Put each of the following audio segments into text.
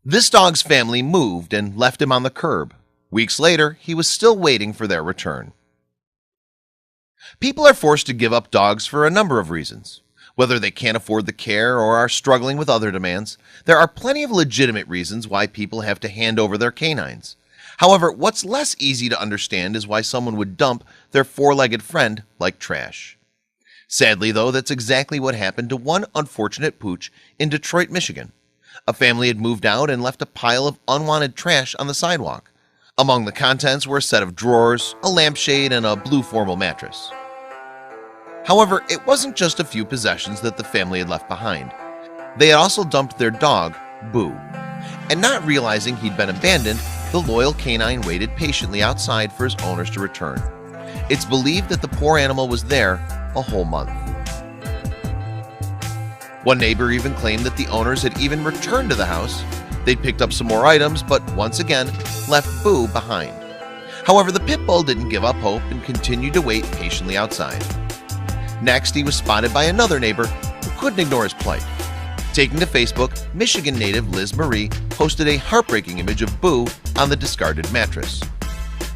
This dog's family moved and left him on the curb. Weeks later, he was still waiting for their return. People are forced to give up dogs for a number of reasons. Whether they can't afford the care or are struggling with other demands, there are plenty of legitimate reasons why people have to hand over their canines. However, what's less easy to understand is why someone would dump their four-legged friend like trash. Sadly, though, that's exactly what happened to one unfortunate pooch in Detroit, Michigan. A family had moved out and left a pile of unwanted trash on the sidewalk. Among the contents were a set of drawers, a lampshade, and a blue formal mattress. However, it wasn't just a few possessions that the family had left behind. They had also dumped their dog, Boo. And not realizing he'd been abandoned, the loyal canine waited patiently outside for his owners to return. It's believed that the poor animal was there a whole month. One neighbor even claimed that the owners had even returned to the house. They'd picked up some more items, but once again left Boo behind. However, the pit bull didn't give up hope and continued to wait patiently outside. Next, he was spotted by another neighbor who couldn't ignore his plight. Taking to Facebook, Michigan native Liz Marie posted a heartbreaking image of Boo on the discarded mattress.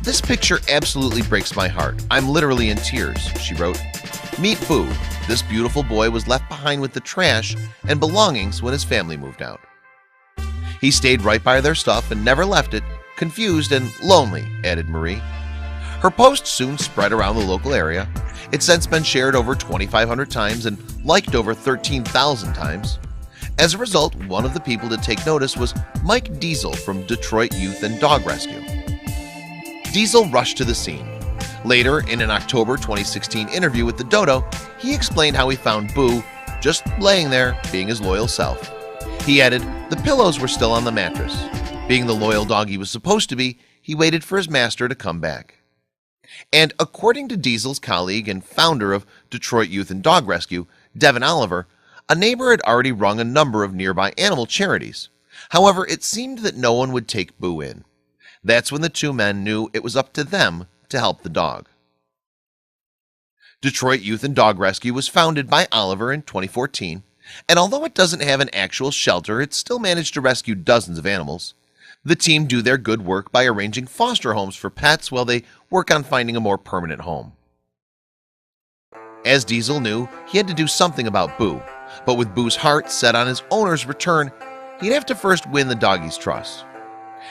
"This picture absolutely breaks my heart. I'm literally in tears," she wrote. "Meet Boo. This beautiful boy was left behind with the trash and belongings when his family moved out. He stayed right by their stuff and never left it, confused and lonely," added Marie. Her post soon spread around the local area. It's since been shared over 2,500 times and liked over 13,000 times. As a result, one of the people to take notice was Mike Diesel from Detroit Youth and Dog Rescue. Diesel rushed to the scene. Later, in an October 2016 interview with the Dodo, he explained how he found Boo just laying there, being his loyal self. He added, "The pillows were still on the mattress. Being the loyal dog he was supposed to be, he waited for his master to come back." And according to Diesel's colleague and founder of Detroit Youth and Dog Rescue, Devin Oliver, a neighbor had already rung a number of nearby animal charities. However, it seemed that no one would take Boo in. That's when the two men knew it was up to them to help the dog. Detroit Youth and Dog Rescue was founded by Oliver in 2014, and although it doesn't have an actual shelter, it still managed to rescue dozens of animals. The team do their good work by arranging foster homes for pets while they work on finding a more permanent home. As Diesel knew, he had to do something about Boo, but with Boo's heart set on his owner's return, he'd have to first win the doggie's trust.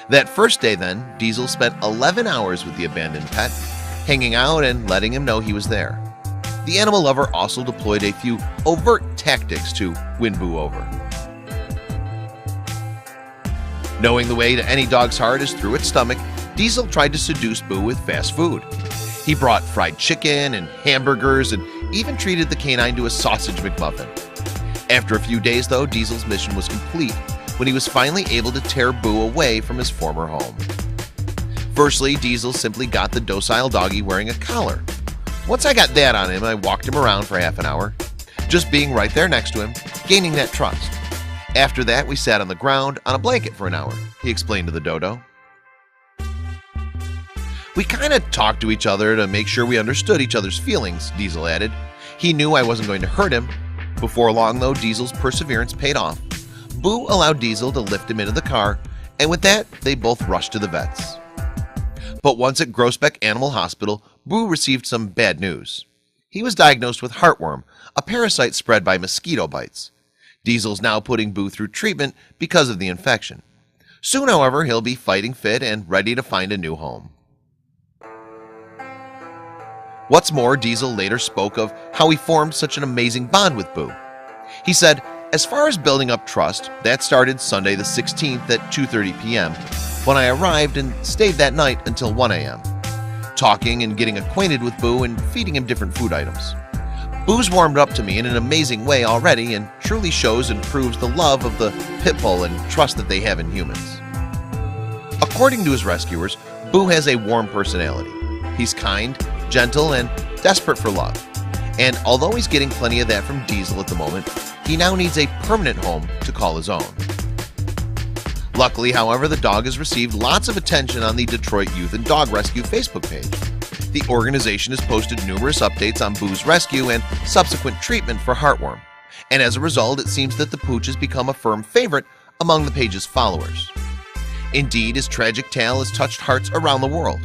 That first day then, Diesel spent 11 hours with the abandoned pet, hanging out and letting him know he was there. The animal lover also deployed a few overt tactics to win Boo over. Knowing the way to any dog's heart is through its stomach, Diesel tried to seduce Boo with fast food. He brought fried chicken and hamburgers and even treated the canine to a sausage McMuffin. After a few days though, Diesel's mission was complete when he was finally able to tear Boo away from his former home. Firstly, Diesel simply got the docile doggy wearing a collar. Once I got that on him, I walked him around for half an hour, just being right there next to him, gaining that trust. After that, we sat on the ground on a blanket for an hour, he explained to the Dodo. "We kind of talked to each other to make sure we understood each other's feelings," Diesel added. "He knew I wasn't going to hurt him." Before long though, Diesel's perseverance paid off. Boo allowed Diesel to lift him into the car, and with that, they both rushed to the vets. But once at Groesbeck Animal Hospital, Boo received some bad news. He was diagnosed with heartworm, a parasite spread by mosquito bites. Diesel's now putting Boo through treatment because of the infection. Soon, however, he'll be fighting fit and ready to find a new home. What's more, Diesel later spoke of how he formed such an amazing bond with Boo. He said, "As far as building up trust, that started Sunday the 16th at 2:30 p.m. when I arrived and stayed that night until 1 a.m. talking and getting acquainted with Boo and feeding him different food items. Boo's warmed up to me in an amazing way already and truly shows and proves the love of the pit bull and trust that they have in humans." According to his rescuers, Boo has a warm personality. He's kind, gentle, and desperate for love. And although he's getting plenty of that from Diesel at the moment, he now needs a permanent home to call his own. Luckily, however, the dog has received lots of attention on the Detroit Youth and Dog Rescue Facebook page. The organization has posted numerous updates on Boo's rescue and subsequent treatment for heartworm. And as a result, it seems that the pooch has become a firm favorite among the page's followers. Indeed, his tragic tale has touched hearts around the world.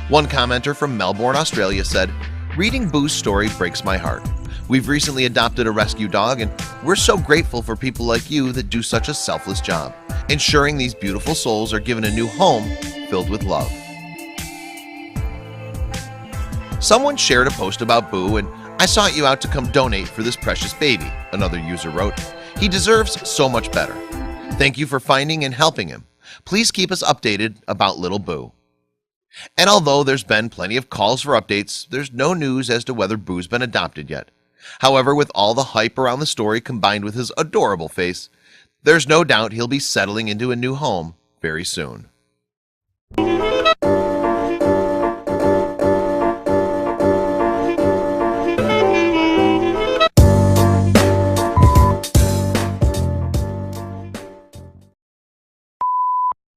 One commenter from Melbourne, Australia said, "Reading Boo's story breaks my heart. We've recently adopted a rescue dog, and we're so grateful for people like you that do such a selfless job, ensuring these beautiful souls are given a new home filled with love." Someone shared a post about Boo, and "I sought you out to come donate for this precious baby," another user wrote. "He deserves so much better. Thank you for finding and helping him. Please keep us updated about little Boo." And although there's been plenty of calls for updates, there's no news as to whether Boo's been adopted yet. However, with all the hype around the story combined with his adorable face, there's no doubt he'll be settling into a new home very soon.